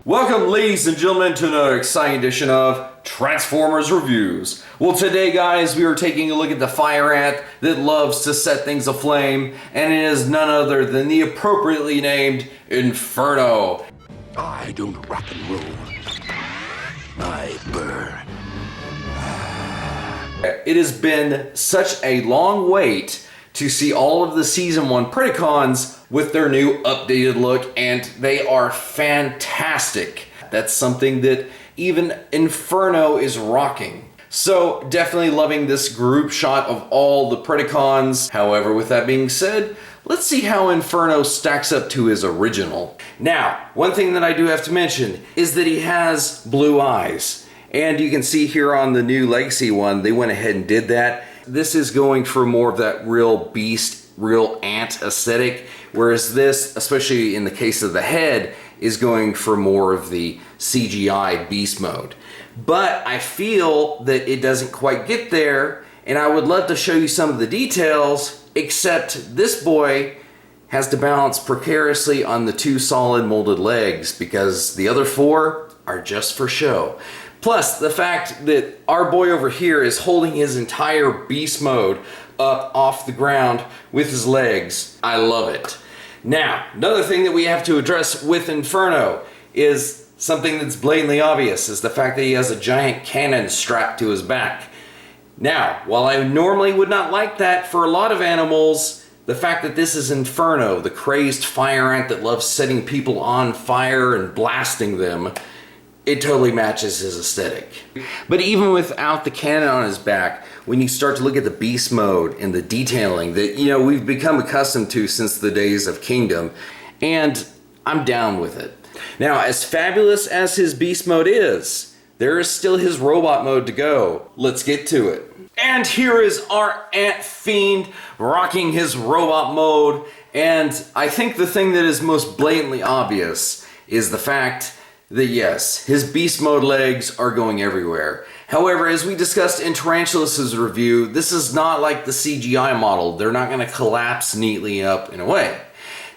Welcome, ladies and gentlemen, to another exciting edition of Transformers Reviews. Well, today, guys, we are taking a look at the fire ant that loves to set things aflame, and it is none other than the appropriately named Inferno. I don't rock and roll. I burn. It has been such a long wait to see all of the Season 1 Predacons with their new updated look, and they are fantastic. That's something that even Inferno is rocking. So definitely loving this group shot of all the Predacons. However, with that being said, let's see how Inferno stacks up to his original. Now, one thing that I do have to mention is that he has blue eyes. And you can see here on the new Legacy one, they went ahead and did that. This is going for more of that real beast, real ant aesthetic, whereas this, especially in the case of the head, is going for more of the CGI beast mode. But I feel that it doesn't quite get there, and I would love to show you some of the details, except this boy has to balance precariously on the two solid molded legs because the other four are just for show. Plus, the fact that our boy over here is holding his entire beast mode up off the ground with his legs. I love it. Now, another thing that we have to address with Inferno is something that's blatantly obvious, is the fact that he has a giant cannon strapped to his back. Now, while I normally would not like that for a lot of animals, the fact that this is Inferno, the crazed fire ant that loves setting people on fire and blasting them, it totally matches his aesthetic. But even without the cannon on his back, when you start to look at the beast mode and the detailing that, you know, we've become accustomed to since the days of Kingdom, and I'm down with it. Now, as fabulous as his beast mode is, there is still his robot mode to go. Let's get to it. And here is our Ant Fiend rocking his robot mode, and I think the thing that is most blatantly obvious is the fact that yes, his beast mode legs are going everywhere. However, as we discussed in Tarantulas' review, this is not like the CGI model. They're not going to collapse neatly up in a way.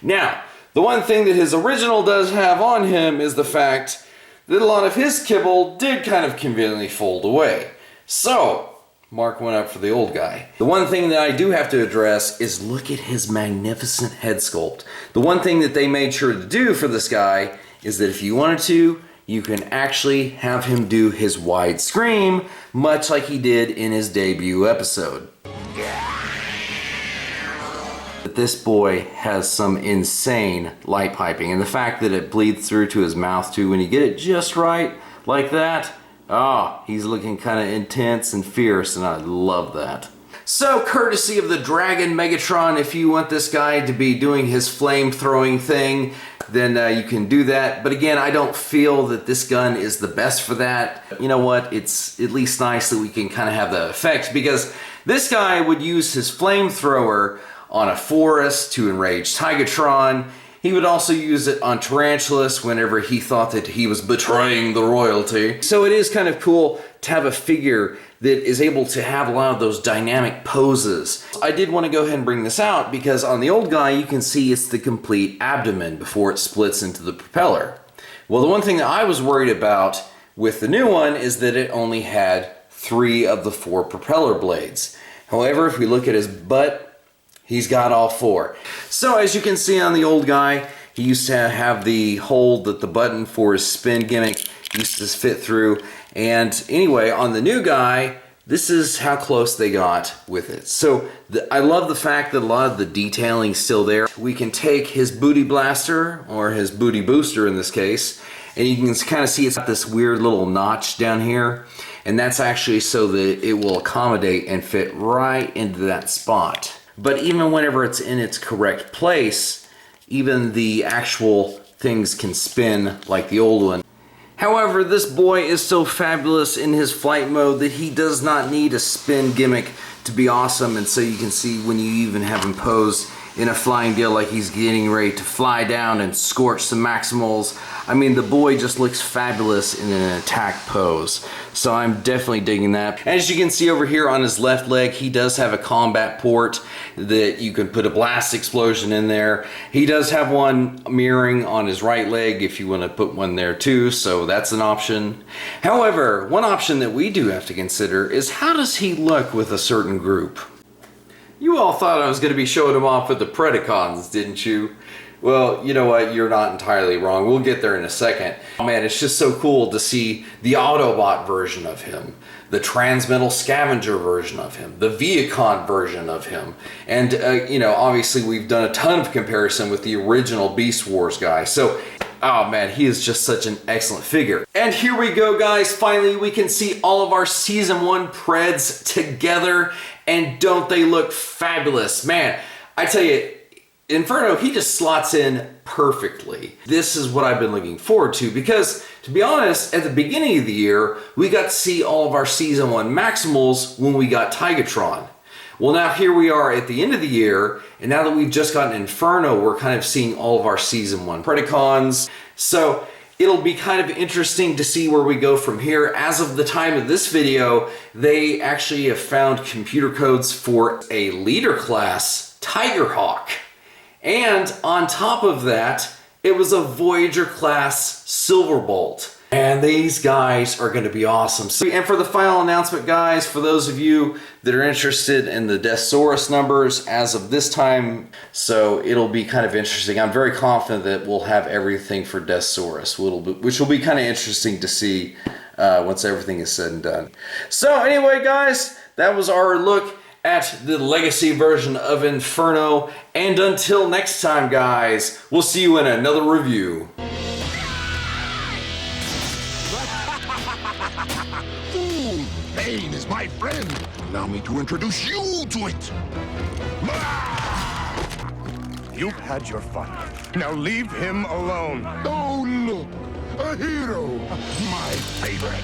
Now, the one thing that his original does have on him is the fact that a lot of his kibble did kind of conveniently fold away. So, mark one up for the old guy. The one thing that I do have to address is look at his magnificent head sculpt. The one thing that they made sure to do for this guy is that if you wanted to, you can actually have him do his wide scream, much like he did in his debut episode. But this boy has some insane light piping, and the fact that it bleeds through to his mouth too when you get it just right, like that, oh, he's looking kind of intense and fierce, and I love that. So, courtesy of the Dragon Megatron, if you want this guy to be doing his flame-throwing thing, then you can do that. But again, I don't feel that this gun is the best for that. You know what? It's at least nice that we can kind of have that effect, because this guy would use his flamethrower on a forest to enrage Tigatron. He would also use it on Tarantulas whenever he thought that he was betraying the royalty. So it is kind of cool to have a figure that is able to have a lot of those dynamic poses. I did want to go ahead and bring this out because on the old guy you can see it's the complete abdomen before it splits into the propeller. Well, the one thing that I was worried about with the new one is that it only had 3 of the 4 propeller blades. However, if we look at his butt, he's got all 4. So as you can see on the old guy, he used to have the hole that the button for his spin gimmick used to fit through. And anyway, on the new guy, this is how close they got with it. So I love the fact that a lot of the detailing is still there. We can take his booty blaster, or his booty booster in this case, and you can kind of see it's got this weird little notch down here. And that's actually so that it will accommodate and fit right into that spot. But even whenever it's in its correct place, even the actual things can spin like the old one. However, this boy is so fabulous in his flight mode that he does not need a spin gimmick to be awesome, and so you can see when you even have him posed in a flying deal like he's getting ready to fly down and scorch some Maximals. I mean, the boy just looks fabulous in an attack pose. So I'm definitely digging that. And as you can see over here on his left leg, he does have a combat port that you can put a blast explosion in there. He does have one mirroring on his right leg if you want to put one there too, so that's an option. However, one option that we do have to consider is how does he look with a certain group? You all thought I was going to be showing him off with the Predacons, didn't you? Well, you know what? You're not entirely wrong. We'll get there in a second. Oh man, it's just so cool to see the Autobot version of him, the Transmetal Scavenger version of him, the Viacon version of him, and you know, obviously we've done a ton of comparison with the original Beast Wars guy. So, oh man, he is just such an excellent figure. And here we go, guys. Finally, we can see all of our Season 1 Preds together, and don't they look fabulous? Man, I tell you, Inferno, he just slots in perfectly. This is what I've been looking forward to because, to be honest, at the beginning of the year, we got to see all of our Season 1 Maximals when we got Tigatron. Well, now here we are at the end of the year, and now that we've just gotten Inferno, we're kind of seeing all of our Season 1 Predacons. So it'll be kind of interesting to see where we go from here. As of the time of this video, they actually have found computer codes for a leader class Tigerhawk. And on top of that, it was a Voyager class Silverbolt. And these guys are going to be awesome. So, and for the final announcement, guys, for those of you that are interested in the Deathsaurus numbers as of this time, so it'll be kind of interesting. I'm very confident that we'll have everything for Deathsaurus, which will be kind of interesting to see once everything is said and done. So anyway, guys, that was our look at the legacy version of Inferno. And until next time, guys, we'll see you in another review. Pain is my friend. Allow me to introduce you to it. You've had your fun. Now leave him alone. Oh, look. A hero. My favorite.